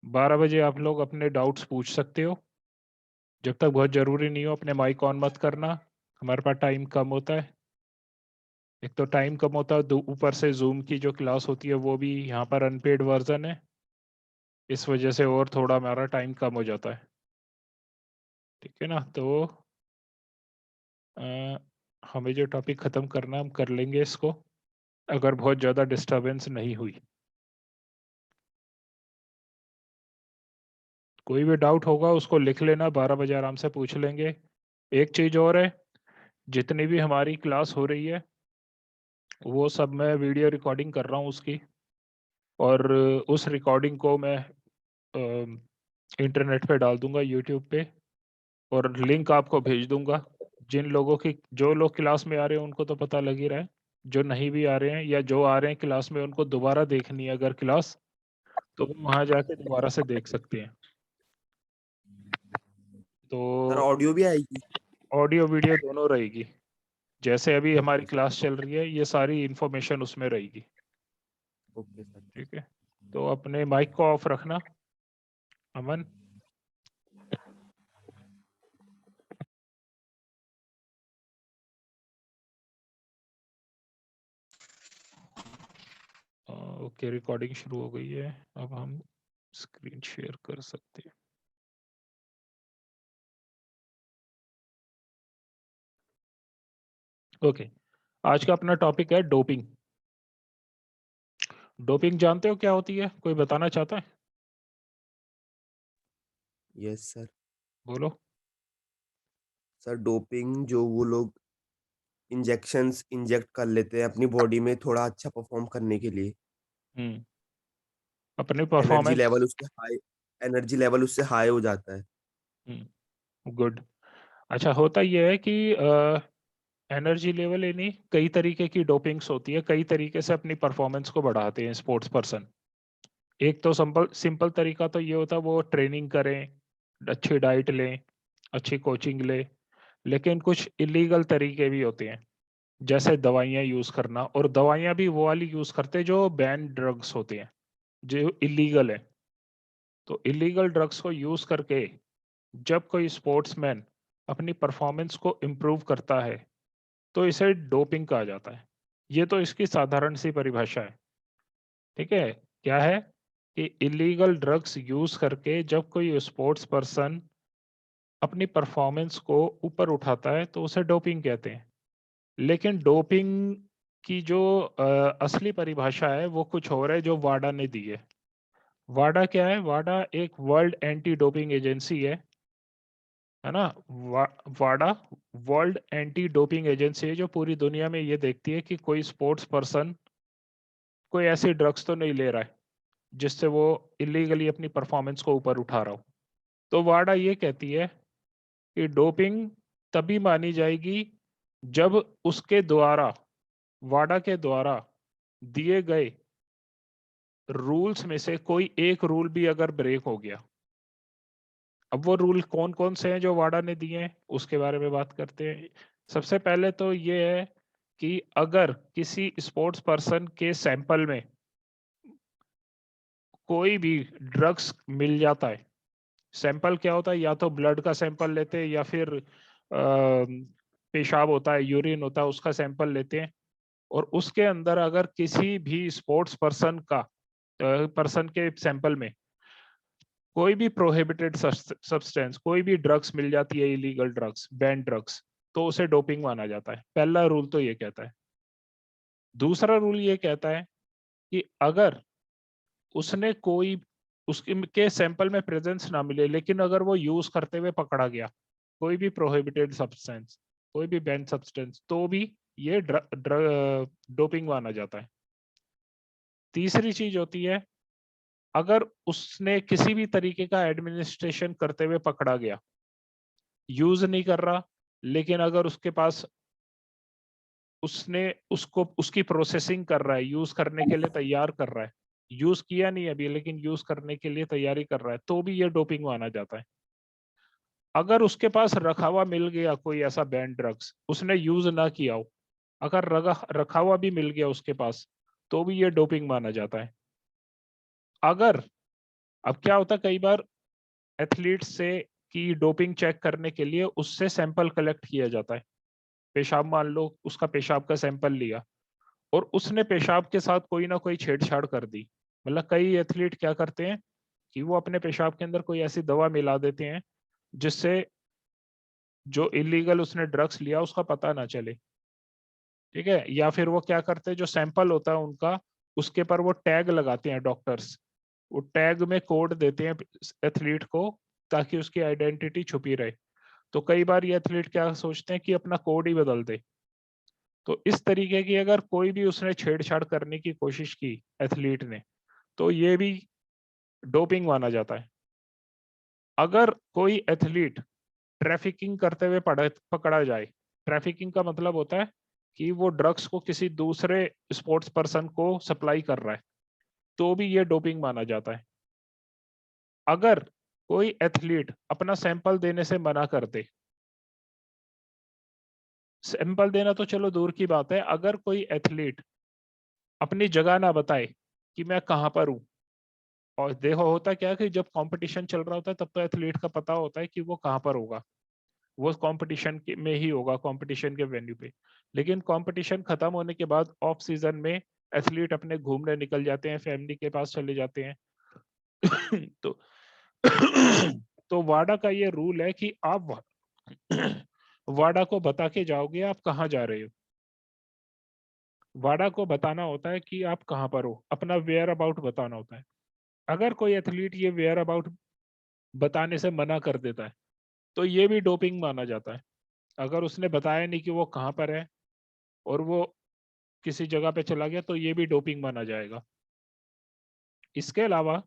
12 बजे आप लोग अपने डाउट्स पूछ सकते हो। जब तक बहुत ज़रूरी नहीं हो अपने माइक ऑन मत करना, हमारे पास टाइम कम होता है। एक तो टाइम कम होता है, ऊपर से जूम की जो क्लास होती है वो भी यहाँ पर अनपेड वर्जन है, इस वजह से और थोड़ा हमारा टाइम कम हो जाता है। ठीक है ना? तो अ, हमें जो टॉपिक ख़त्म करना हम कर लेंगे इसको, अगर बहुत ज़्यादा डिस्टरबेंस नहीं हुई। कोई भी डाउट होगा उसको लिख लेना, 12 बजे आराम से पूछ लेंगे। एक चीज़ और है, जितनी भी हमारी क्लास हो रही है वो सब मैं वीडियो रिकॉर्डिंग कर रहा हूँ उसकी, और उस रिकॉर्डिंग को मैं इंटरनेट पे डाल दूंगा यूट्यूब पे, और लिंक आपको भेज दूंगा। जिन लोगों की, जो लोग क्लास में आ रहे हैं उनको तो पता लग ही रहा है, जो नहीं भी आ रहे हैं या जो आ रहे हैं क्लास में उनको दोबारा देखनी है अगर क्लास, तो वो वहाँ जाके दोबारा से देख सकते हैं। सर तो ऑडियो भी आएगी? ऑडियो वीडियो दोनों रहेगी, जैसे अभी हमारी क्लास चल रही है ये सारी इंफॉर्मेशन उसमें रहेगी। Okay sir. ठीक है, तो अपने माइक को ऑफ रखना, अमन। ओके, रिकॉर्डिंग शुरू हो गई है, अब हम स्क्रीन शेयर कर सकते हैं। ओके, आज का अपना टॉपिक है डोपिंग। डोपिंग जानते हो क्या होती है? कोई बताना चाहता है? Yes sir. बोलो। सर डोपिंग जो वो लोग इंजेक्शंस इंजेक्ट कर लेते हैं अपनी बॉडी में थोड़ा अच्छा परफॉर्म करने के लिए। हम्म, अपनी एनर्जी परफॉर्मेंस। लेवल उसके हाई एनर्जी लेवल उससे हाई हो जाता है। गुड। अच्छा, होता यह है कि एनर्जी लेवल यानी कई तरीके की डोपिंग्स होती है, कई तरीके से अपनी परफॉर्मेंस को बढ़ाते हैं स्पोर्ट्स पर्सन। एक तो सिंपल सिंपल तरीका तो ये होता है वो ट्रेनिंग करें, अच्छी डाइट लें, अच्छी कोचिंग लें। लेकिन कुछ इलीगल तरीके भी होते हैं, जैसे दवाइयाँ यूज़ करना, और दवाइयाँ भी वो वाली यूज़ करते हैं जो बैन ड्रग्स होते हैं, जो इलीगल है। तो इलीगल ड्रग्स को यूज़ करके जब कोई स्पोर्ट्समैन अपनी परफॉर्मेंस को इम्प्रूव करता है तो इसे डोपिंग कहा जाता है। ये तो इसकी साधारण सी परिभाषा है। ठीक है, क्या है कि इलीगल ड्रग्स यूज़ करके जब कोई स्पोर्ट्स पर्सन अपनी परफॉर्मेंस को ऊपर उठाता है तो उसे डोपिंग कहते हैं। लेकिन डोपिंग की जो असली परिभाषा है वो कुछ और है जो वाडा ने दी है। वाडा क्या है? वाडा एक वर्ल्ड एंटी डोपिंग एजेंसी है ना? वाडा वर्ल्ड एंटी डोपिंग एजेंसी है जो पूरी दुनिया में ये देखती है कि कोई स्पोर्ट्स पर्सन कोई ऐसी ड्रग्स तो नहीं ले रहा है जिससे वो इलीगली अपनी परफॉर्मेंस को ऊपर उठा रहा हो। तो वाडा ये कहती है कि डोपिंग तभी मानी जाएगी जब उसके द्वारा, वाडा के द्वारा दिए गए रूल्स में से कोई एक रूल भी अगर ब्रेक हो गया। अब वो रूल कौन कौन से हैं जो वाडा ने दिए हैं उसके बारे में बात करते हैं। सबसे पहले तो ये है कि अगर किसी स्पोर्ट्स पर्सन के सैंपल में कोई भी ड्रग्स मिल जाता है, सैंपल क्या होता है, या तो ब्लड का सैंपल लेते हैं या फिर पेशाब होता है, यूरिन होता है, उसका सैंपल लेते हैं, और उसके अंदर अगर किसी भी स्पोर्ट्स पर्सन का पर्सन के सैंपल में कोई भी प्रोहिबिटेड सब्सटेंस, कोई भी ड्रग्स मिल जाती है, इलीगल ड्रग्स, बैन ड्रग्स, तो उसे डोपिंग माना जाता है। पहला रूल तो ये कहता है। दूसरा रूल ये कहता है कि अगर उसने कोई, उसके के सैंपल में प्रेजेंस ना मिले लेकिन अगर वो यूज करते हुए पकड़ा गया कोई भी प्रोहिबिटेड सब्सटेंस, कोई भी बैन सब्सटेंस, तो भी ये डोपिंग माना जाता है। तीसरी चीज होती है, अगर उसने किसी भी तरीके का एडमिनिस्ट्रेशन करते हुए पकड़ा गया, यूज नहीं कर रहा लेकिन अगर उसके पास, उसने उसको उसकी प्रोसेसिंग कर रहा है, यूज करने के लिए तैयार कर रहा है, यूज किया नहीं अभी लेकिन यूज करने के लिए तैयारी कर रहा है, तो भी ये डोपिंग माना जाता है। अगर उसके पास रखा हुआ मिल गया कोई ऐसा बैंड ड्रग्स, उसने यूज ना किया हो, अगर रखा हुआ भी मिल गया उसके पास, तो भी ये डोपिंग माना जाता है। अगर अब क्या होता है कई बार एथलीट से की डोपिंग चेक करने के लिए उससे सैंपल कलेक्ट किया जाता है। पेशाब, मान लो उसका पेशाब का सैंपल लिया और उसने पेशाब के साथ कोई ना कोई छेड़छाड़ कर दी। मतलब कई एथलीट क्या करते हैं कि वो अपने पेशाब के अंदर कोई ऐसी दवा मिला देते हैं जिससे जो इलीगल उसने ड्रग्स लिया उसका पता ना चले। ठीक है, या फिर वो क्या करते हैं, जो सैंपल होता है उनका, उसके पर वो टैग लगाते हैं डॉक्टर्स। वो टैग में कोड देते हैं एथलीट को ताकि उसकी आइडेंटिटी छुपी रहे। तो कई बार ये एथलीट क्या सोचते हैं कि अपना कोड ही बदल दे। तो इस तरीके की अगर कोई भी उसने छेड़छाड़ करने की कोशिश की एथलीट ने, तो ये भी डोपिंग माना जाता है। अगर कोई एथलीट ट्रैफिकिंग करते हुए पकड़ा जाए, ट्रैफिकिंग का मतलब होता है कि वो ड्रग्स को किसी दूसरे स्पोर्ट्स पर्सन को सप्लाई कर रहा है, तो भी ये डोपिंग माना जाता है। अगर कोई एथलीट अपना सैंपल देने से मना कर दे, सैंपल देना तो चलो दूर की बात है, अगर कोई एथलीट अपनी जगह ना बताए कि मैं कहाँ पर हूँ, और देखो होता क्या है कि जब कंपटीशन चल रहा होता है तब तो एथलीट का पता होता है कि वो कहाँ पर होगा, वो कंपटीशन में ही होगा, कंपटीशन के वेन्यू पे। लेकिन कंपटीशन खत्म होने के बाद ऑफ सीजन में एथलीट अपने घूमने निकल जाते हैं, फैमिली के पास चले जाते हैं। तो तो वाडा का ये रूल है कि आप वाडा को बता के जाओगे आप कहाँ जा रहे हो। वाडा को बताना होता है कि आप कहाँ पर हो, अपना वेयर अबाउट बताना होता है। अगर कोई एथलीट ये वेयर अबाउट बताने से मना कर देता है तो ये भी डोपिंग माना जाता है। अगर उसने बताया नहीं कि वो कहाँ पर है और वो किसी जगह पे चला गया, तो ये भी डोपिंग माना जाएगा। इसके अलावा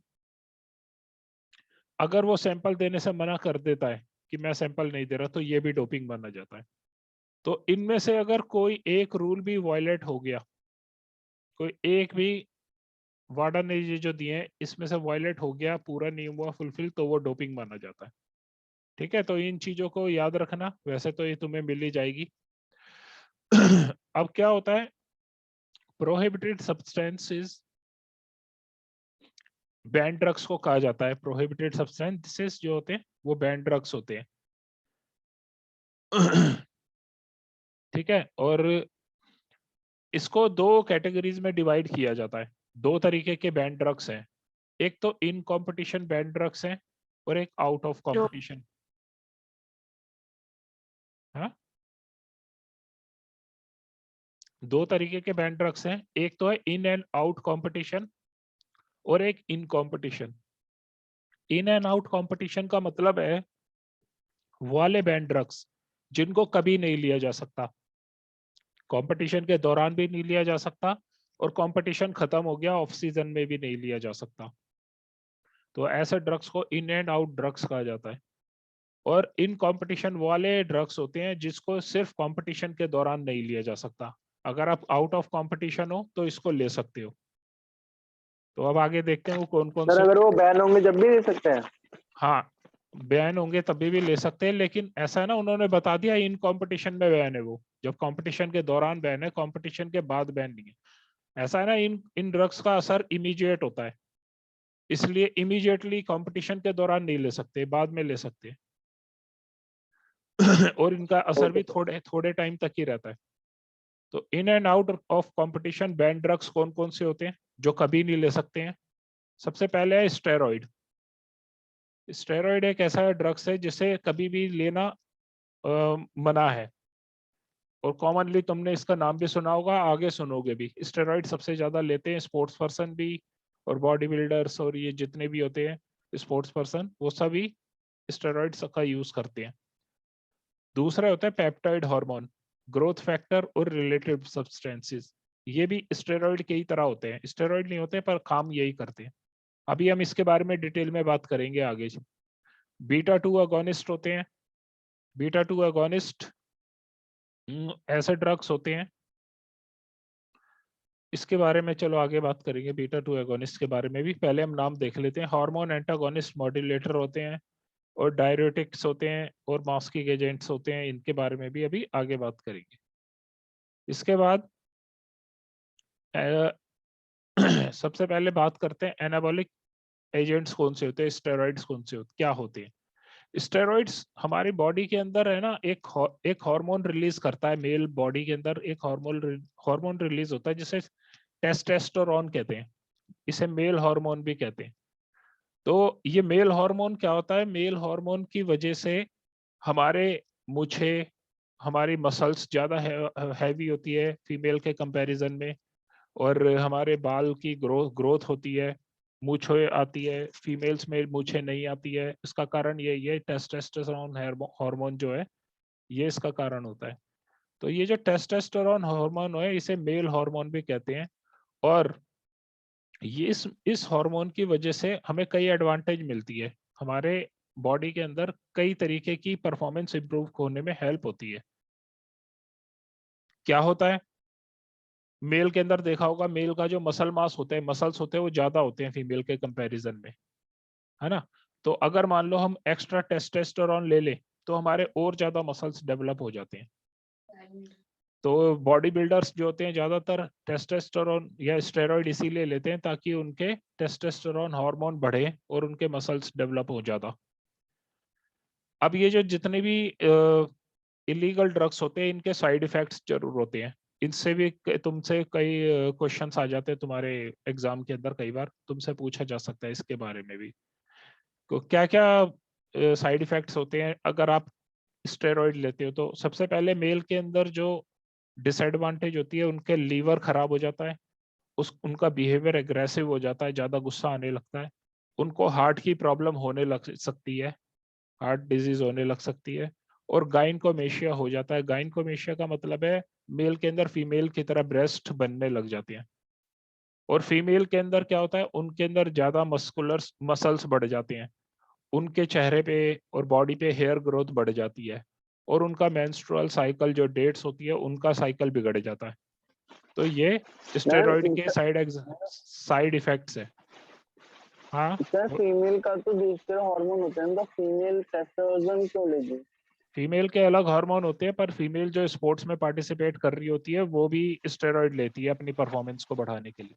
अगर वो सैंपल देने से मना कर देता है कि मैं सैंपल नहीं दे रहा, तो ये भी डोपिंग माना जाता है। तो इनमें से अगर कोई एक रूल भी वायलेट हो गया, कोई एक भी वाडा ने ये जो दिए हैं इसमें से वायलेट हो गया, पूरा नहीं हुआ फुलफिल, तो वो डोपिंग माना जाता है। ठीक है, तो इन चीजों को याद रखना, वैसे तो ये तुम्हें मिल ही जाएगी। अब क्या होता है, प्रोहिबिटेड सब्सटेंसेस, बैन ड्रग्स को कहा जाता है। प्रोहिबिटेड सब्सटेंसेस जो होते हैं वो बैन ड्रग्स होते हैं। ठीक है, और इसको दो कैटेगरीज में डिवाइड किया जाता है। दो तरीके के बैन ड्रग्स हैं, एक तो इन कंपटीशन बैन ड्रग्स हैं और एक आउट ऑफ जो कंपटीशन। हाँ, दो तरीके के बैन ड्रग्स हैं, एक तो है इन एंड आउट कंपटीशन और एक in competition. In and out competition का मतलब है वाले बैन ड्रग्स जिनको कभी नहीं लिया जा सकता, कंपटीशन के दौरान भी नहीं लिया जा सकता और कंपटीशन खत्म हो गया ऑफ सीजन में भी नहीं लिया जा सकता। तो ऐसे ड्रग्स को इन एंड आउट ड्रग्स कहा जाता है। और इन कंपटीशन वाले ड्रग्स होते हैं जिसको सिर्फ कंपटीशन के दौरान नहीं लिया जा सकता। अगर आप आउट ऑफ कंपटीशन हो तो इसको ले सकते हो। तो अब आगे देखते हैं वो कौन कौन सर से। अगर वो बैन होंगे जब भी दे सकते हैं। हाँ, बैन होंगे तभी भी ले सकते हैं, लेकिन ऐसा है ना, उन्होंने बता दिया इन कंपटीशन में बैन है, वो जब कंपटीशन के दौरान बैन है, कंपटीशन के बाद बैन नहीं है। ऐसा है ना, इन इन ड्रग्स का असर इमीडिएट होता है, इसलिए इमीडिएटली कंपटीशन के दौरान नहीं ले सकते, बाद में ले सकते हैं। और इनका असर ओके भी सर। थोड़े थोड़े टाइम तक ही रहता है। तो in and out of competition ban drugs कौन कौन से होते हैं जो कभी नहीं ले सकते हैं? सबसे पहले है स्टेरॉइड। स्टेरॉइड एक ऐसा ड्रग्स है जिसे कभी भी लेना मना है, और कॉमनली तुमने इसका नाम भी सुना होगा, आगे सुनोगे भी। स्टेरॉइड सबसे ज्यादा लेते हैं स्पोर्ट्स पर्सन भी, और बॉडी बिल्डर्स, और ये जितने भी होते हैं स्पोर्ट्स पर्सन, वो सभी स्टेरॉइड्स का यूज करते हैं। दूसरा होता है पेप्टाइड हार्मोन, ग्रोथ फैक्टर और रिलेटेड सब्सटेंसेस। ये भी स्टेरॉइड के ही तरह होते हैं, स्टेरॉइड नहीं होते पर काम यही करते हैं। अभी हम इसके बारे में डिटेल में बात करेंगे आगे। बीटा टू अगोनिस्ट होते हैं। बीटा टू अगोनिस्ट ऐसे ड्रग्स होते हैं, इसके बारे में चलो आगे बात करेंगे बीटा टू एगोनिस्ट के बारे में भी। पहले हम नाम देख लेते हैं। हार्मोन एंटागोनिस्ट मॉड्यूलेटर होते हैं, और डायरेटिक्स होते हैं, और मास्किंग एजेंट्स होते हैं। इनके बारे में भी अभी आगे बात करेंगे। इसके बाद सबसे पहले बात करते हैं एनाबॉलिक एजेंट्स कौन से होते हैं, स्टेरॉइड्स कौन से होते, क्या होते हैं? स्टेरॉइड्स हमारी बॉडी के अंदर है ना, एक हार्मोन रिलीज करता है। मेल बॉडी के अंदर एक हार्मोन रिलीज होता है जिसे टेस्टोस्टेरोन कहते हैं। इसे मेल हार्मोन भी कहते हैं। तो ये मेल हार्मोन क्या होता है? मेल हार्मोन की वजह से हमारे मूछे, हमारी मसल्स ज्यादा हैवी होती है फीमेल के कंपैरिजन में, और हमारे बाल की ग्रोथ होती है, मूछें आती है। फीमेल्स में मूछें नहीं आती है। इसका कारण ये टेस्टोस्टेरोन हार्मोन जो है, ये इसका कारण होता है। तो ये जो टेस्टोस्टेरोन हार्मोन है, इसे मेल हार्मोन भी कहते हैं। और ये इस हार्मोन की वजह से हमें कई एडवांटेज मिलती है। हमारे बॉडी के अंदर कई तरीके की परफॉर्मेंस इंप्रूव होने में हेल्प होती है। क्या होता है? मेल के अंदर देखा होगा, मेल का जो मसल मास होता है, मसल्स होते हैं, वो ज्यादा होते हैं फीमेल के कंपैरिजन में, है ना? तो अगर मान लो हम एक्स्ट्रा टेस्टोस्टेरोन ले लें, तो हमारे और ज्यादा मसल्स डेवलप हो जाते हैं। तो बॉडी बिल्डर्स जो होते हैं ज्यादातर टेस्टोस्टेरोन या स्टेरॉइड इसीलिए लेते हैं ताकि उनके टेस्टोस्टेरोन हार्मोन बढ़े और उनके मसल्स डेवलप हो ज्यादा। अब ये जो जितने भी इलीगल ड्रग्स होते हैं, इनके साइड इफेक्ट्स जरूर होते हैं। इनसे भी तुमसे कई क्वेश्चंस आ जाते हैं तुम्हारे एग्जाम के अंदर, कई बार तुमसे पूछा जा सकता है इसके बारे में भी। तो क्या क्या साइड इफेक्ट्स होते हैं अगर आप स्टेरॉइड लेते हो? तो सबसे पहले मेल के अंदर जो डिसएडवांटेज होती है, उनके लीवर खराब हो जाता है, उनका बिहेवियर एग्रेसिव हो जाता है, ज्यादा गुस्सा आने लगता है, उनको हार्ट की प्रॉब्लम होने लग सकती है, हार्ट डिजीज होने लग सकती है, और गाइनकोमेशिया हो जाता है। गाइनकोमेशिया का मतलब है मेल के अंदर फीमेल की तरह ब्रेस्ट बनने लग जाती हैं। और फीमेल के अंदर क्या होता है, उनके अंदर ज्यादा मस्कुलर मसल्स बढ़ जाते हैं, उनके चेहरे पे और बॉडी पे हेयर ग्रोथ बढ़ जाती है, और उनका मेंस्ट्रुअल साइकिल जो डेट्स होती है, उनका साइकिल बिगड़ जाता है। तो ये स्टेरॉइड के साइड इफेक्ट्स है। हाँ, सर फीमेल का तो दूसरे हार्मोन होते हैं, तो फीमेल टेस्टोस्टेरोन क्यों लेगी? फीमेल के अलग हार्मोन होते हैं, पर फीमेल जो स्पोर्ट्स में पार्टिसिपेट कर रही होती है, वो भी स्टेरॉइड लेती है अपनी परफॉर्मेंस को बढ़ाने के लिए।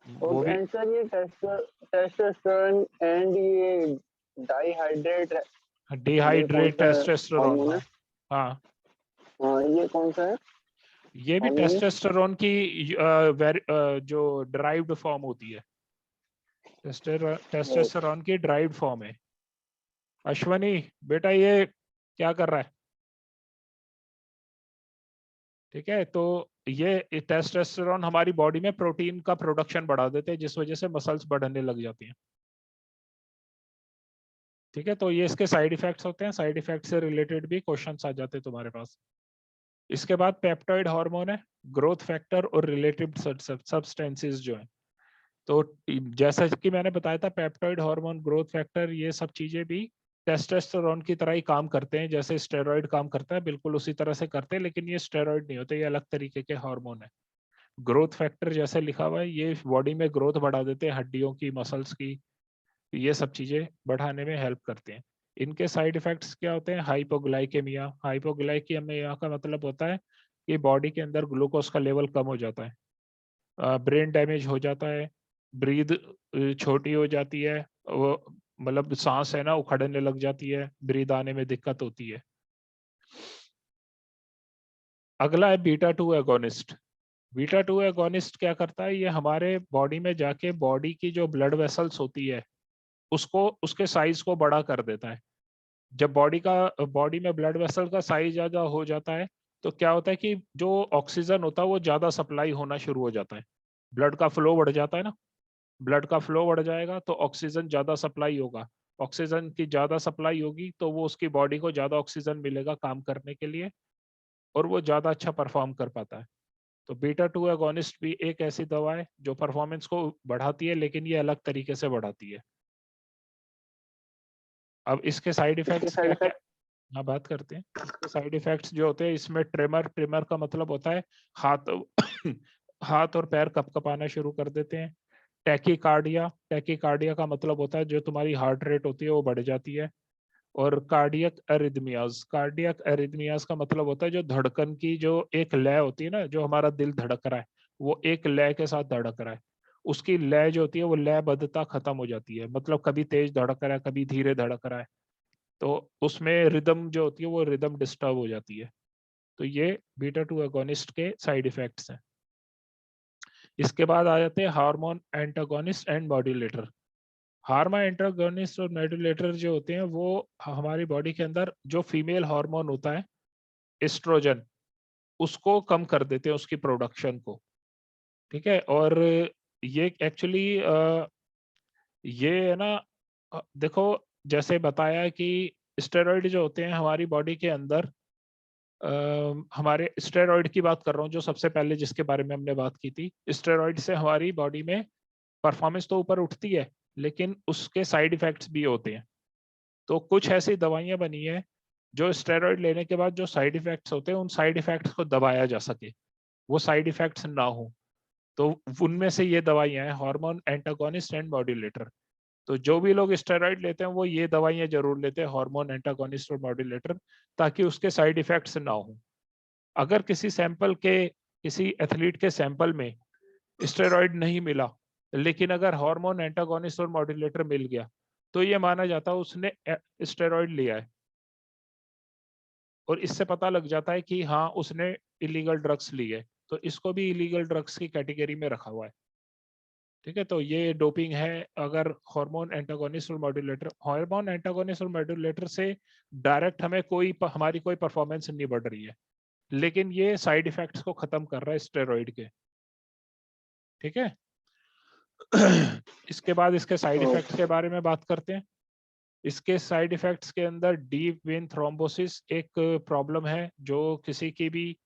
वो ओके, भी एंड सर ये टेस्टोस्टेरोन एंड ये डाइहाइड्रेट, ये कौन डिहाइड्रेट सा टेस्टोस्टेरोन। हार्मोन है? हाँ हाँ, हाँ, ये कौन सा है ये भी हार्मोन? टेस्टोस्टेरोन की जो ड्राइव्ड फॉर्म होती है। टेस्टोस्टेरोन की ड्राइव्ड फॉर्म है। अश्वनी बेटा, ये क्या कर रहा है? ठीक है, तो ये टेस्टोस्टेरोन हमारी बॉडी में प्रोटीन का प्रोडक्शन बढ़ा देते हैं, जिस वजह से मसल्स बढ़ने लग जाती हैं। ठीक है, तो ये इसके साइड इफेक्ट्स होते हैं। साइड इफेक्ट से रिलेटेड भी क्वेश्चंस आ जाते हैं तुम्हारे पास। इसके बाद पेप्टाइड हार्मोन है, ग्रोथ फैक्टर और रिलेटेड सब्सटेंसेस जो है। तो जैसा कि मैंने बताया था, पेप्टाइड हार्मोन, ग्रोथ फैक्टर, ये सब चीजें भी टेस्टोस्टेरोन की तरह ही काम करते हैं। जैसे स्टेरॉइड काम करता है, बिल्कुल उसी तरह से करते हैं, लेकिन ये स्टेरॉइड नहीं होते, ये अलग तरीके के हार्मोन है। ग्रोथ फैक्टर जैसे लिखा हुआ है, ये बॉडी में ग्रोथ बढ़ा देते हैं, हड्डियों की, मसल्स की, ये सब चीजें बढ़ाने में हेल्प करते हैं। इनके साइड इफेक्ट्स क्या होते हैं? हाइपोग्लाइकेमिया। हाइपोग्लाइकेमिया का मतलब होता है कि बॉडी के अंदर ग्लूकोज का लेवल कम हो जाता है, ब्रेन डैमेज हो जाता है, ब्रीद छोटी हो जाती है, वो मतलब सांस है ना उखड़ने लग जाती है, ब्रीद आने में दिक्कत होती है। अगला है बीटा 2 एगोनिस्ट। बीटा 2 एगोनिस्ट क्या करता है? ये हमारे बॉडी में जाके बॉडी की जो ब्लड वेसल्स होती है, उसको, उसके साइज को बड़ा कर देता है। जब बॉडी में ब्लड वेसल का साइज ज्यादा हो जाता है, तो क्या होता है कि जो ऑक्सीजन होता है वो ज्यादा सप्लाई होना शुरू हो जाता है, ब्लड का फ्लो बढ़ जाता है ना। ब्लड का फ्लो बढ़ जाएगा तो ऑक्सीजन ज्यादा सप्लाई होगा। ऑक्सीजन की ज्यादा सप्लाई होगी तो वो उसकी बॉडी को ज्यादा ऑक्सीजन मिलेगा काम करने के लिए, और वो ज्यादा अच्छा परफॉर्म कर पाता है। तो बीटा 2 एगोनिस्ट भी एक ऐसी दवा है जो परफॉर्मेंस को बढ़ाती है, लेकिन ये अलग तरीके से बढ़ाती है। अब इसके साइड इसके इफेक्ट्स साइड क्या क्या? इफेक्ट? हाँ, बात करते हैं। इसके साइड इफेक्ट्स जो होते हैं, इसमें ट्रिमर, ट्रिमर का मतलब होता है हाथ हाथ और पैर कपकपाना शुरू कर देते हैं। टैकीकार्डिया, टैकीकार्डिया का मतलब होता है जो तुम्हारी हार्ट रेट होती है वो बढ़ जाती है। और कार्डियक एरिथमियाज, कार्डियक एरिथमियाज का मतलब होता है जो धड़कन की जो एक लय होती है ना, जो हमारा दिल धड़क रहा है, वो एक लय के साथ धड़क रहा है, उसकी लय जो होती है वो लयबद्धता खत्म हो जाती है, मतलब कभी तेज धड़क रहा है कभी धीरे धड़क रहा है, तो उसमें रिदम जो होती है वो रिदम डिस्टर्ब हो जाती है। तो ये बीटा 2 एगोनिस्ट के साइड इफेक्ट्स हैं। इसके बाद आ जाते हैं hormone antagonist and modulator. Hormone antagonist और मॉड्यूलेटर जो होते हैं वो हमारी बॉडी के अंदर जो फीमेल हार्मोन होता है एस्ट्रोजन, उसको कम कर देते हैं, उसकी प्रोडक्शन को। ठीक है, और ये एक्चुअली ये है ना, देखो जैसे बताया कि स्टेरॉइड जो होते हैं हमारी बॉडी के अंदर, हमारे स्टेरॉइड की बात कर रहा हूँ जो सबसे पहले जिसके बारे में हमने बात की थी, स्टेरॉइड से हमारी बॉडी में परफॉर्मेंस तो ऊपर उठती है लेकिन उसके साइड इफेक्ट्स भी होते हैं। तो कुछ ऐसी दवाइयां बनी है जो स्टेरॉइड लेने के बाद जो साइड इफेक्ट्स होते हैं उन साइड इफेक्ट्स को दबाया जा सके, वो साइड इफेक्ट्स ना हो। तो उनमें से ये दवाइयां हैं हार्मोन एंटागोनिस्ट एंड मॉड्यूलेटर। तो जो भी लोग स्टेरॉइड लेते हैं वो ये दवाइयां जरूर लेते हैं, हार्मोन एंटागोनिस्ट और मॉड्यूलेटर, ताकि उसके साइड इफेक्ट्स ना हो। अगर किसी एथलीट के सैंपल में स्टेरॉइड नहीं मिला लेकिन अगर हार्मोन एंटागोनिस्ट और मॉड्यूलेटर मिल गया तो ये माना जाता है उसने स्टेरॉइड लिया है, और इससे पता लग जाता है कि हाँ उसने इलीगल ड्रग्स ली है, तो इसको भी इलीगल ड्रग्स की कैटेगरी में रखा हुआ है। ठीक है, तो ये डोपिंग है। अगर हार्मोन एंटागोनिस्ट और मॉड्यूलेटर से डायरेक्ट हमारी कोई परफॉर्मेंस नहीं बढ़ रही है, लेकिन ये साइड इफेक्ट्स को खत्म कर रहा है स्टेरॉइड के। ठीक है। इसके बाद इसके साइड इफेक्ट्स के बारे में बात करते हैं। इसके साइड इफेक्ट्स के अंदर डीप वेन थ्रोम्बोसिस एक प्रॉब्लम है, जो किसी की भी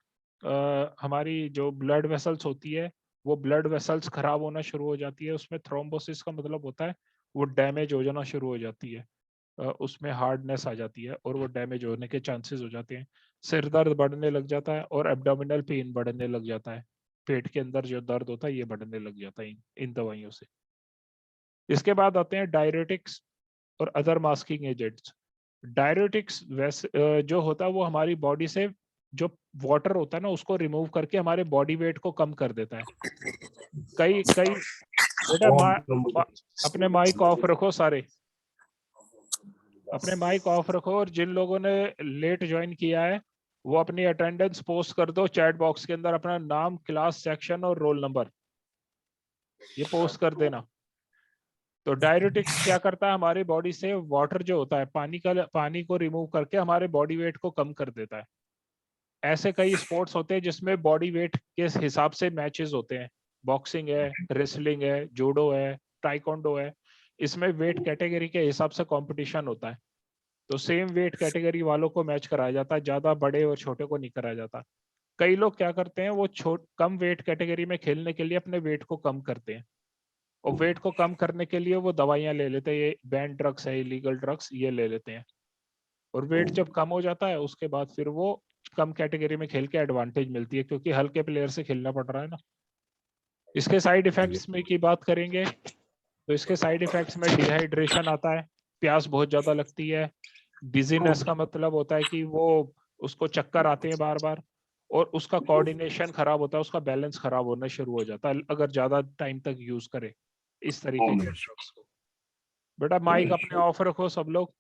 हमारी जो ब्लड वेसल्स होती है वो ब्लड वेसल्स खराब होना शुरू हो जाती है। उसमें थ्रोम्बोसिस का मतलब होता है वो डैमेज हो जाना शुरू हो जाती है, उसमें हार्डनेस आ जाती है और वो डैमेज होने के चांसेस हो जाते हैं। सिर दर्द बढ़ने लग जाता है और एब्डोमिनल पेन बढ़ने लग जाता है, पेट के अंदर जो दर्द होता है ये बढ़ने लग जाता है इन दवाइयों से। इसके बाद आते हैं डायरेटिक्स और अदर मास्किंग एजेंट्स। डायरेटिक्स वैसे जो होता है वो हमारी बॉडी से जो वाटर होता है ना उसको रिमूव करके हमारे बॉडी वेट को कम कर देता है। कई कई बेटा अपने माइक ऑफ रखो सारे, अपने माइक ऑफ रखो, और जिन लोगों ने लेट ज्वाइन किया है वो अपनी अटेंडेंस पोस्ट कर दो चैट बॉक्स के अंदर, अपना नाम, क्लास, सेक्शन और रोल नंबर ये पोस्ट कर देना। तो डायरेटिक्स क्या करता है, हमारी बॉडी से वाटर जो होता है पानी को रिमूव करके हमारे बॉडी वेट को कम कर देता है। ऐसे कई स्पोर्ट्स होते हैं जिसमें बॉडी वेट के हिसाब से मैचेस होते हैं, बॉक्सिंग है, रेसलिंग है, जूडो है, टाइकोंडो है, इसमें वेट कैटेगरी के हिसाब से कंपटीशन होता है। तो सेम वेट कैटेगरी वालों को मैच कराया जाता है, ज्यादा बड़े और छोटे को नहीं कराया जाता। कई लोग क्या करते हैं, वो कम वेट कैटेगरी में खेलने के लिए अपने वेट को कम करते हैं, और वेट को कम करने के लिए वो दवाइयां ले लेते हैं, ये बैंड ड्रग्स है, इलीगल ड्रग्स ये ले लेते हैं, और वेट जब कम हो जाता है उसके बाद फिर वो कम कैटेगरी में खेल के एडवांटेज मिलती है, क्योंकि हल्के प्लेयर से खेलना पड़ रहा है ना। इसके साइड इफेक्ट्स में की बात करेंगे तो इसके साइड इफेक्ट्स में डिहाइड्रेशन आता है, प्यास बहुत ज्यादा लगती है, डिजीनेस का मतलब होता है कि वो उसको चक्कर आते हैं बार बार, और उसका कोऑर्डिनेशन खराब होता है, उसका बैलेंस खराब होना शुरू हो जाता है अगर ज्यादा टाइम तक यूज करे इस तरीके के ड्रग्स को। बेटा माइक अपने ऑफ रखो सब लोग।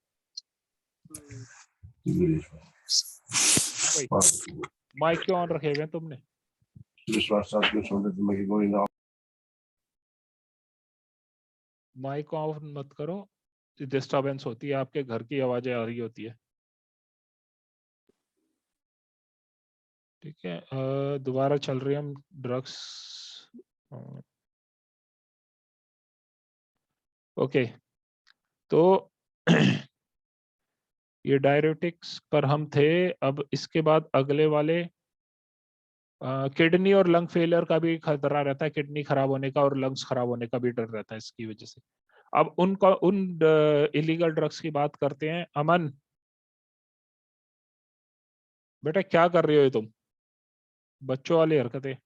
माइक क्यों ऑन रखे हुए हैं तुमने? माइक ऑफ मत करो, डिस्टरबेंस होती है, आपके घर की आवाजें आ रही होती है। ठीक है, दोबारा चल रही हम ड्रग्स। ओके, तो ये डायरेटिक्स पर हम थे। अब इसके बाद अगले वाले किडनी और लंग फेलियर का भी खतरा रहता है, किडनी खराब होने का और लंग्स खराब होने का भी डर रहता है इसकी वजह से। अब उन इलीगल ड्रग्स की बात करते हैं। अमन बेटा क्या कर रही हो ये तुम, बच्चों वाली हरकतें।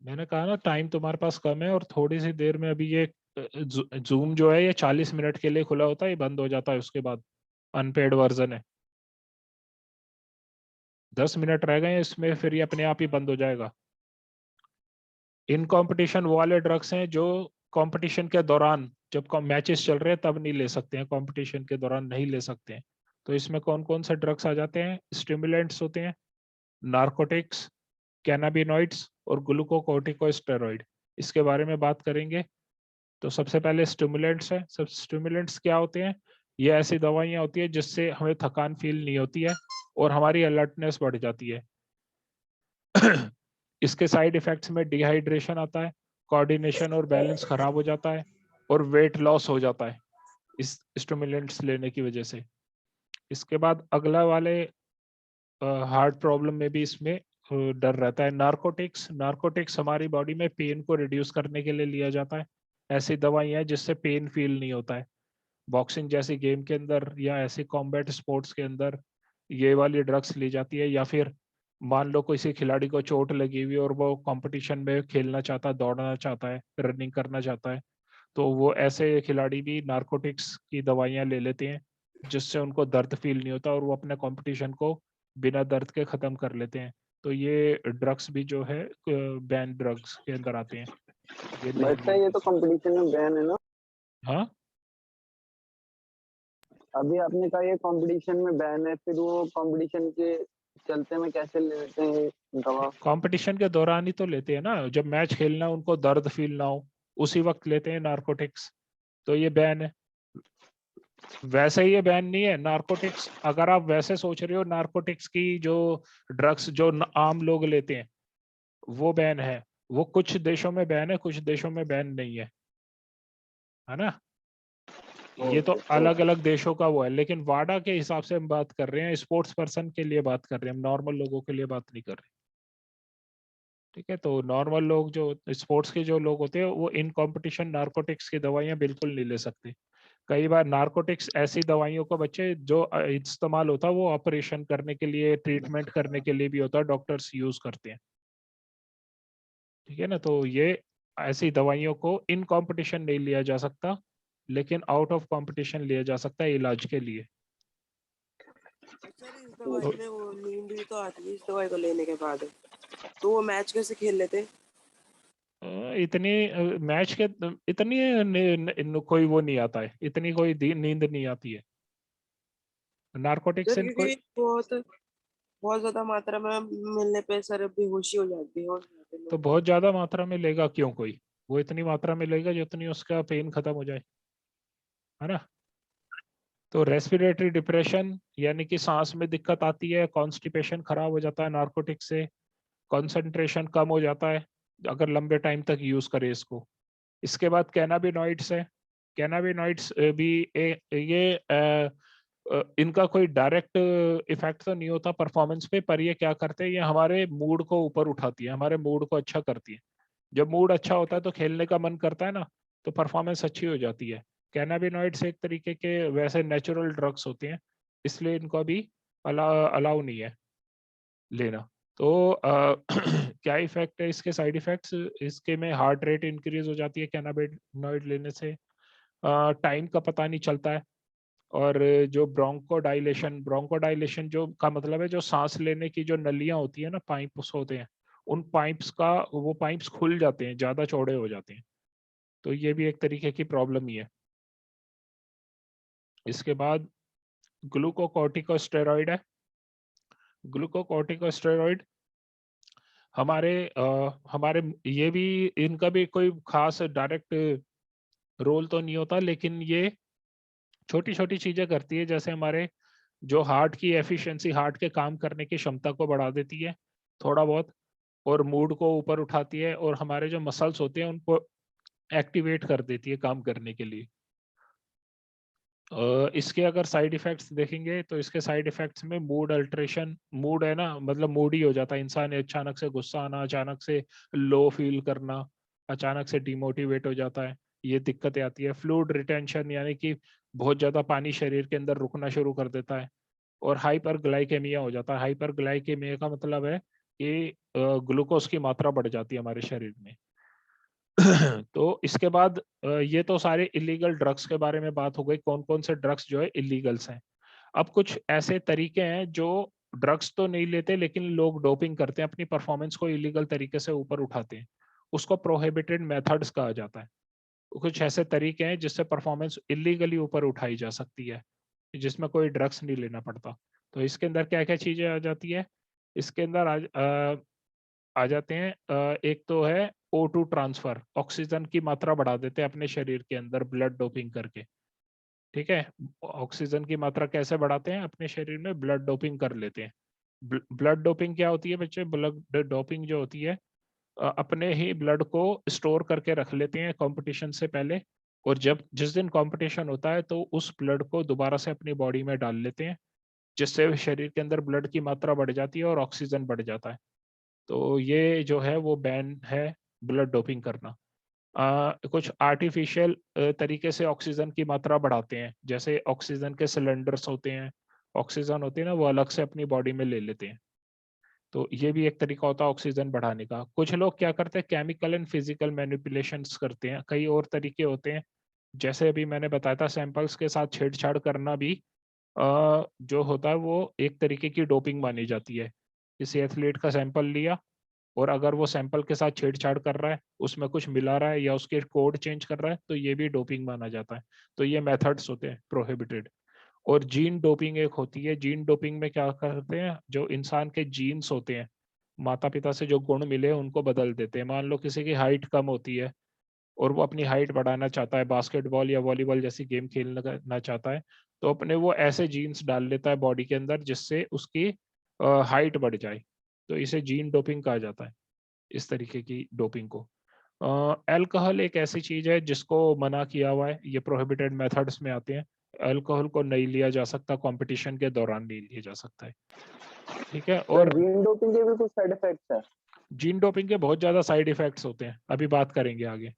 मैंने कहा ना टाइम तुम्हारे पास कम है, और थोड़ी सी देर में अभी ये जूम जो है ये 40 मिनट के लिए खुला होता है, ये बंद हो जाता है उसके बाद, अनपेड वर्जन है। 10 मिनट रह गए हैं इसमें, फिर ये अपने आप ही बंद हो जाएगा। इन कंपटीशन वो वाले ड्रग्स हैं जो कंपटीशन के दौरान, जब मैचेस चल रहे हैं तब नहीं ले सकते हैं, कंपटीशन के दौरान नहीं ले सकते हैं। तो इसमें कौन कौन से ड्रग्स आ जाते हैं? स्टिमुलेंट्स होते हैं, नार्कोटिक्स, कैनाबिनॉइड्स और ग्लूकोकॉर्टिकोस्टेरॉइड। इसके बारे में बात करेंगे। तो सबसे पहले स्टिमुलेंट्स है। सब स्टिमुलेंट्स क्या होते हैं? ये ऐसी दवाइयाँ होती है जिससे हमें थकान फील नहीं होती है और हमारी अलर्टनेस बढ़ जाती है। इसके साइड इफेक्ट्स में डिहाइड्रेशन आता है, कोऑर्डिनेशन और बैलेंस खराब हो जाता है और वेट लॉस हो जाता है इस स्टिमुलेंट्स लेने की वजह से। इसके बाद अगला वाले हार्ट प्रॉब्लम में भी इसमें डर रहता है। नार्कोटिक्स, नार्कोटिक्स हमारी बॉडी में पेन को रिड्यूस करने के लिए लिया जाता है। ऐसी दवाइयाँ जिससे पेन फील नहीं होता है। बॉक्सिंग जैसी गेम के अंदर या ऐसे कॉम्बैट स्पोर्ट्स के अंदर ये वाली ड्रग्स ली जाती है। या फिर मान लो किसी खिलाड़ी को चोट लगी हुई और वो कंपटीशन में खेलना चाहता है, दौड़ना चाहता है, रनिंग करना चाहता है, तो वो ऐसे खिलाड़ी भी नार्कोटिक्स की दवाइयाँ ले लेते हैं जिससे उनको दर्द फील नहीं होता और वो अपने कंपटीशन को बिना दर्द के खत्म कर लेते हैं। तो ये ड्रग्स भी जो है बैन ड्रग्स के अंदर आते हैं। ये नहीं बट ये तो कंपटीशन में बैन है ना? हाँ, अभी आपने कहा ये कंपटीशन में बैन है, फिर वो कंपटीशन के चलते में कैसे ले लेते हैं ये दवा? कंपटीशन के दौरान ही तो लेते हैं ना, जब मैच खेलना उनको दर्द फील ना हो उसी वक्त लेते हैं नार्कोटिक्स। तो ये बैन है। वैसे ये बैन नहीं है नार्कोटिक्स। अगर आप वैसे सोच रहे हो नार्कोटिक्स की जो ड्रग्स जो आम लोग लेते हैं वो बैन है। वो कुछ देशों में बैन है, कुछ देशों में बैन नहीं है ना। ये तो अलग अलग देशों का वो है, लेकिन वाडा के हिसाब से हम बात कर रहे हैं, स्पोर्ट्स पर्सन के लिए बात कर रहे हैं, हम नॉर्मल लोगों के लिए बात नहीं कर रहे। ठीक है, तो नॉर्मल लोग जो स्पोर्ट्स के जो लोग होते हैं वो इन कंपटीशन नार्कोटिक्स की दवाइयाँ बिल्कुल नहीं ले सकते। कई बार नार्कोटिक्स ऐसी दवाइयों को बच्चे जो इस्तेमाल होता है वो ऑपरेशन करने के लिए, ट्रीटमेंट करने के लिए भी होता है, डॉक्टर्स यूज करते हैं। ठीक है ना, तो ये ऐसी दवाइयों को इन कंपटीशन नहीं लिया जा सकता, लेकिन आउट ऑफ कंपटीशन लिया जा सकता है इलाज के लिए। सर इस दवाई में वो नींद भी तो आती है इस दवाई को लेने के बाद, तो वो मैच कैसे खेल लेते? इतनी मैच के इतनी कोई वो नहीं आता है, इतनी कोई नींद नहीं आती है नार्कोटिक्स सर से कोई। क्योंकि बहुत बहुत ज्यादा मात्रा में मिलने पे सर बेहोशी हो जाती है तो बहुत ज्यादा मात्रा में लेगा क्यों कोई? वो इतनी मात्रा में लेगा जितनी उसका पेन खत्म हो जाए, है ना। तो रेस्पिरेटरी डिप्रेशन यानी कि सांस में दिक्कत आती है, कॉन्स्टिपेशन खराब हो जाता है नार्कोटिक से, कंसंट्रेशन कम हो जाता है अगर लंबे टाइम तक यूज करे इसको। इसके बाद कैनाबिनॉइड्स है। कैनाबिनॉइड्स भी इनका कोई डायरेक्ट इफेक्ट तो नहीं होता परफॉर्मेंस पे, पर ये क्या करते हैं, ये हमारे मूड को ऊपर उठाती है, हमारे मूड को अच्छा करती है। जब मूड अच्छा होता है तो खेलने का मन करता है ना, तो परफॉर्मेंस अच्छी हो जाती है। कैनाबिनॉइड्स एक तरीके के वैसे नेचुरल ड्रग्स होते हैं, इसलिए इनको अभी अलाउ नहीं है लेना। तो क्या इफेक्ट है इसके? साइड इफेक्ट्स इसके में हार्ट रेट इंक्रीज हो जाती है कैनाबिनॉइड लेने से, टाइम का पता नहीं चलता है। और जो ब्रोंकोडाइलेशन जो का मतलब है जो सांस लेने की जो नलियां होती है ना, पाइप्स होते हैं, उन पाइप्स का वो पाइप्स खुल जाते हैं, ज्यादा चौड़े हो जाते हैं। तो ये भी एक तरीके की प्रॉब्लम ही है। इसके बाद ग्लूकोकॉर्टिकोस्टेरॉइड है। ग्लूकोकॉर्टिकोस्टेरॉइड हमारे ये भी, इनका भी कोई खास डायरेक्ट रोल तो नहीं होता, लेकिन ये छोटी छोटी चीजें करती है, जैसे हमारे जो हार्ट की एफिशिएंसी, हार्ट के काम करने की क्षमता को बढ़ा देती है थोड़ा बहुत, और मूड को ऊपर उठाती है, और हमारे जो मसल्स होते हैं उनको एक्टिवेट कर देती है काम करने के लिए। इसके अगर साइड इफेक्ट्स देखेंगे तो इसके साइड इफेक्ट्स में मूड अल्टरेशन, मूड है ना, मतलब मूड ही हो जाता है इंसान, अचानक से गुस्सा आना, अचानक से लो फील करना, अचानक से डिमोटिवेट हो जाता है, ये दिक्कतें आती है। फ्लूइड रिटेंशन यानी कि बहुत ज्यादा पानी शरीर के अंदर रुकना शुरू कर देता है। और हाइपर ग्लाइकेमिया हो जाता है। हाइपर ग्लाइकेमिया का मतलब है कि ग्लूकोज की मात्रा बढ़ जाती है हमारे शरीर में। तो इसके बाद ये तो सारे इलीगल ड्रग्स के बारे में बात हो गई, कौन कौन से ड्रग्स जो है इलीगल्स हैं। अब कुछ ऐसे तरीके हैं जो ड्रग्स तो नहीं लेते लेकिन लोग डोपिंग करते हैं, अपनी परफॉर्मेंस को इलीगल तरीके से ऊपर उठाते हैं, उसको प्रोहिबिटेड मेथड्स कहा जाता है। कुछ ऐसे तरीके हैं जिससे परफॉर्मेंस इलीगली ऊपर उठाई जा सकती है, जिसमें कोई ड्रग्स नहीं लेना पड़ता। तो इसके अंदर क्या क्या चीजें आ जाती है, इसके अंदर आ जाते हैं एक तो है O2 ट्रांसफर, ऑक्सीजन की मात्रा बढ़ा देते हैं अपने शरीर के अंदर ब्लड डोपिंग करके। ठीक है, ऑक्सीजन की मात्रा कैसे बढ़ाते हैं, अपने शरीर में ब्लड डोपिंग कर लेते हैं। ब्लड डोपिंग क्या होती है बच्चे, ब्लड डोपिंग जो होती है अपने ही ब्लड को स्टोर करके रख लेते हैं कंपटीशन से पहले, और जब जिस दिन कंपटीशन होता है तो उस ब्लड को दोबारा से अपनी बॉडी में डाल लेते हैं, जिससे शरीर के अंदर ब्लड की मात्रा बढ़ जाती है और ऑक्सीजन बढ़ जाता है। तो ये जो है वो बैन है ब्लड डोपिंग करना। कुछ आर्टिफिशियल तरीके से ऑक्सीजन की मात्रा बढ़ाते हैं, जैसे ऑक्सीजन के सिलेंडर्स होते हैं, ऑक्सीजन होती है ना, वो अलग से अपनी बॉडी में ले लेते हैं। तो ये भी एक तरीका होता है ऑक्सीजन बढ़ाने का। कुछ लोग क्या करते हैं, केमिकल एंड फिजिकल मैनिपुलेशंस करते हैं। कई और तरीके होते हैं, जैसे अभी मैंने बताया था सैंपल्स के साथ छेड़छाड़ करना भी जो होता है वो एक तरीके की डोपिंग मानी जाती है। किसी एथलीट का सैंपल लिया और अगर वो सैंपल के साथ छेड़छाड़ कर रहा है, उसमें कुछ मिला रहा है या उसके कोड चेंज कर रहा है, तो ये भी डोपिंग माना जाता है। तो ये मेथड्स होते हैं प्रोहिबिटेड। और जीन डोपिंग एक होती है। जीन डोपिंग में क्या करते हैं, जो इंसान के जीन्स होते हैं, माता पिता से जो गुण मिले उनको बदल देते हैं। मान लो किसी की हाइट कम होती है और वो अपनी हाइट बढ़ाना चाहता है, बास्केटबॉल या वॉलीबॉल जैसी गेम खेलना चाहता है, तो अपने वो ऐसे जीन्स डाल लेता है बॉडी के अंदर जिससे उसकी हाइट बढ़ जाए। तो इसे जीन डोपिंग कहा जाता है, इस तरीके की डोपिंग को। अल्कोहल एक ऐसी चीज है जिसको मना किया हुआ है, ये प्रोहिबिटेड मेथड्स में आते हैं। अल्कोहल को नहीं लिया जा सकता, कंपटीशन के दौरान नहीं लिया जा सकता है। ठीक है, सर और जीन डोपिंग के भी कुछ साइड इफेक्ट्स है? जीन डोपिंग के बहुत ज्यादा साइड इफेक्ट्स होते हैं, अभी बात करेंगे आगे।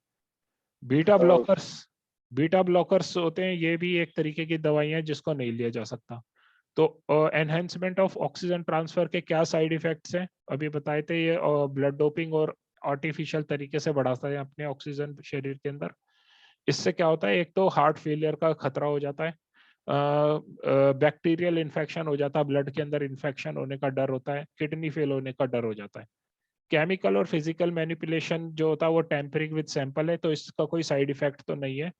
Beta okay. Blockers, beta blockers होते हैं, ये भी एक तरीके की दवाइयां हैं जिसको नहीं लिया जा सकता। तो एनहेंसमेंट ऑफ ऑक्सीजन ट्रांसफर के क्या साइड इफेक्ट्स हैं, अभी बताए थे। ये ब्लड डोपिंग और आर्टिफिशियल तरीके से बढ़ाता है अपने ऑक्सीजन शरीर के अंदर। इससे क्या होता है, एक तो हार्ट फेलियर का खतरा हो जाता है, बैक्टीरियल इन्फेक्शन हो जाता है, ब्लड के अंदर इन्फेक्शन होने का डर होता है, किडनी फेल होने का डर हो जाता है। केमिकल और फिजिकल मैनिपुलेशन जो होता है वो टेम्परिंग विद सैंपल है, तो इसका कोई साइड इफेक्ट तो नहीं है,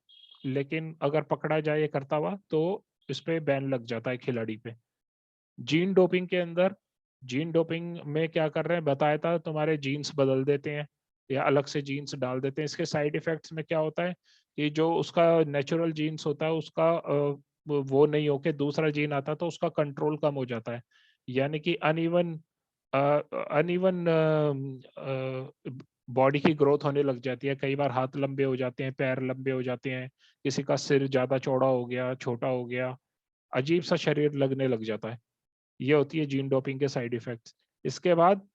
लेकिन अगर पकड़ा जाए ये करता हुआ तो इस पे बैन लग जाता है खिलाड़ी पे। जीन डोपिंग के अंदर, जीन डोपिंग में क्या कर रहे हैं बताया था, तुम्हारे जीन्स बदल देते हैं या अलग से जीन्स डाल देते हैं। इसके साइड इफेक्ट्स में क्या होता है कि जो उसका नेचुरल जीन्स होता है उसका वो नहीं होके दूसरा जीन आता है, तो उसका कंट्रोल कम हो जाता है, यानी कि अनइवन अनइवन बॉडी की ग्रोथ होने लग जाती है। कई बार हाथ लंबे हो जाते हैं, पैर लंबे हो जाते हैं, किसी का सिर ज्यादा चौड़ा हो गया, छोटा हो गया, अजीब सा शरीर लगने लग जाता है। ये होती है जीन डोपिंग के साइड इफेक्ट्स। इसके बाद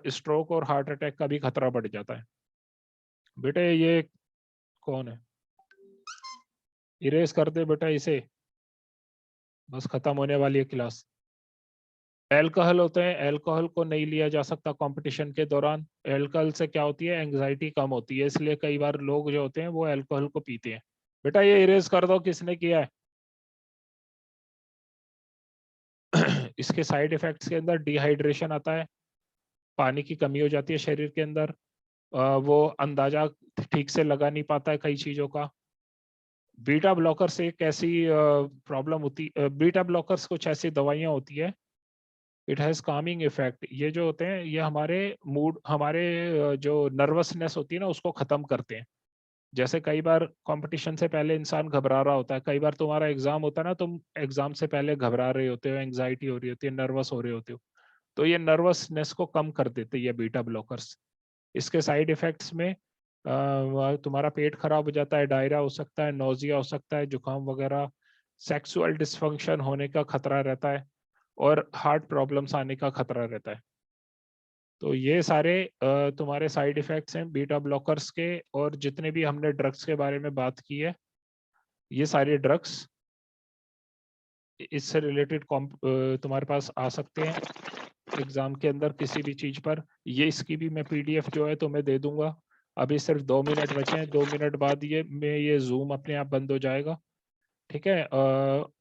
स्ट्रोक और हार्ट अटैक का भी खतरा बढ़ जाता है। बेटे ये कौन है, इरेज कर दे बेटा इसे, बस खत्म होने वाली है क्लास। अल्कोहल होते हैं, अल्कोहल को नहीं लिया जा सकता कंपटीशन के दौरान। अल्कोहल से क्या होती है, एंग्जाइटी कम होती है, इसलिए कई बार लोग जो होते हैं वो अल्कोहल को पीते हैं। बेटा ये इरेज कर दो, किसने किया है। इसके साइड इफेक्ट्स के अंदर डिहाइड्रेशन आता है, पानी की कमी हो जाती है शरीर के अंदर, वो अंदाजा ठीक से लगा नहीं पाता है कई चीजों का। बीटा ब्लॉकर्स एक ऐसी प्रॉब्लम होती, बीटा ब्लॉकर्स कुछ ऐसी दवाइयां होती है, इट हैज कामिंग इफेक्ट। ये जो होते हैं ये हमारे मूड, हमारे जो नर्वसनेस होती है ना उसको खत्म करते हैं। जैसे कई बार कंपटीशन से पहले इंसान घबरा रहा होता है, कई बार तुम्हारा एग्जाम होता है ना, तुम एग्जाम से पहले घबरा रहे होते हो, एंग्जाइटी हो रही होती है, नर्वस हो रहे होते हो, तो ये नर्वसनेस को कम कर देते हैं ये बीटा ब्लॉकर्स। इसके साइड इफेक्ट्स में तुम्हारा पेट खराब हो जाता है, डायरिया हो सकता है, नोजिया हो सकता है, जुकाम वगैरह, सेक्सुअल डिसफंक्शन होने का खतरा रहता है और हार्ट प्रॉब्लम्स आने का खतरा रहता है। तो ये सारे तुम्हारे साइड इफेक्ट्स हैं बीटा ब्लॉकर्स के। और जितने भी हमने ड्रग्स के बारे में बात की है, ये सारे ड्रग्स इससे रिलेटेड तुम्हारे पास आ सकते हैं एग्जाम के अंदर किसी भी चीज पर। ये इसकी भी मैं पीडीएफ जो है तुम्हें दे दूंगा। अभी सिर्फ 2 मिनट बचे हैं, 2 मिनट बाद ये जूम अपने आप बंद हो जाएगा। ठीक है।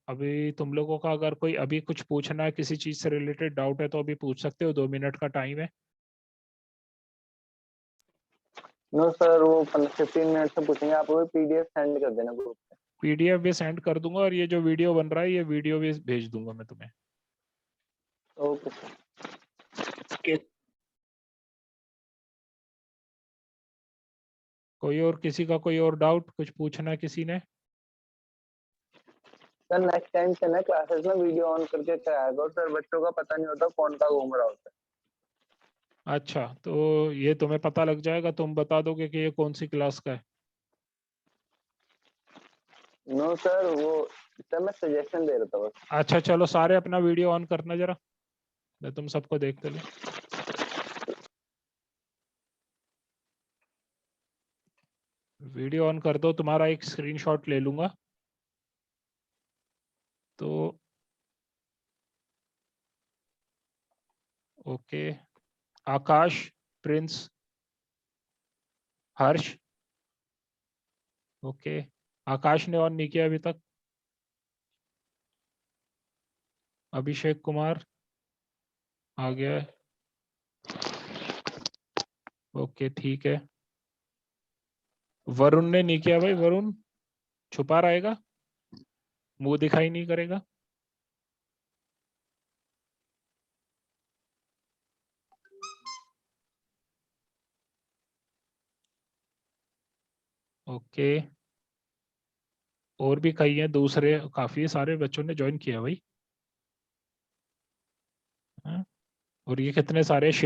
अभी तुम लोगों का अगर कोई अभी कुछ पूछना है, किसी चीज से रिलेटेड डाउट है तो अभी पूछ सकते हो, 2 मिनट का टाइम है। नो सर, वो 15 मिनट से पूछेंगे, आप वो पीडीएफ सेंड कर देना ग्रुप पे। पीडीएफ भी सेंड कर दूंगा, और ये जो वीडियो बन रहा है ये वीडियो भी भेज दूंगा मैं तुम्हें। Okay sir. कोई और, किसी का कोई और डाउट, कुछ पूछना है किसी ने? सर नेक्स्ट टाइम से ना क्लासेस में वीडियो ऑन करके कराया करो सर, बच्चों का पता नहीं होता कौन का घूम रहा होता अच्छा, तो ये तुम्हें पता लग जाएगा, तुम बता दोगे कि ये कौन सी क्लास का है? है। नो सर, वो सर मैं सजेशन दे रहा था बस। अच्छा चलो, सारे अपना वीडियो ऑन करना जरा, मैं तुम सबको देखते ले। वीडियो ऑन कर दो, तुम्हारा एक स्क्रीनशॉट ले लूंगा। तो ओके, आकाश, प्रिंस, हर्ष, ओके। आकाश ने ऑन नहीं किया अभी तक। अभिषेक कुमार आ गया है, ओके ठीक है। वरुण ने नहीं किया भाई, वरुण छुपा रहेगा, मुंह दिखाई नहीं करेगा। ओके, और भी कई हैं दूसरे, काफी सारे बच्चों ने ज्वाइन किया भाई। हाँ? और ये कितने सारे शिव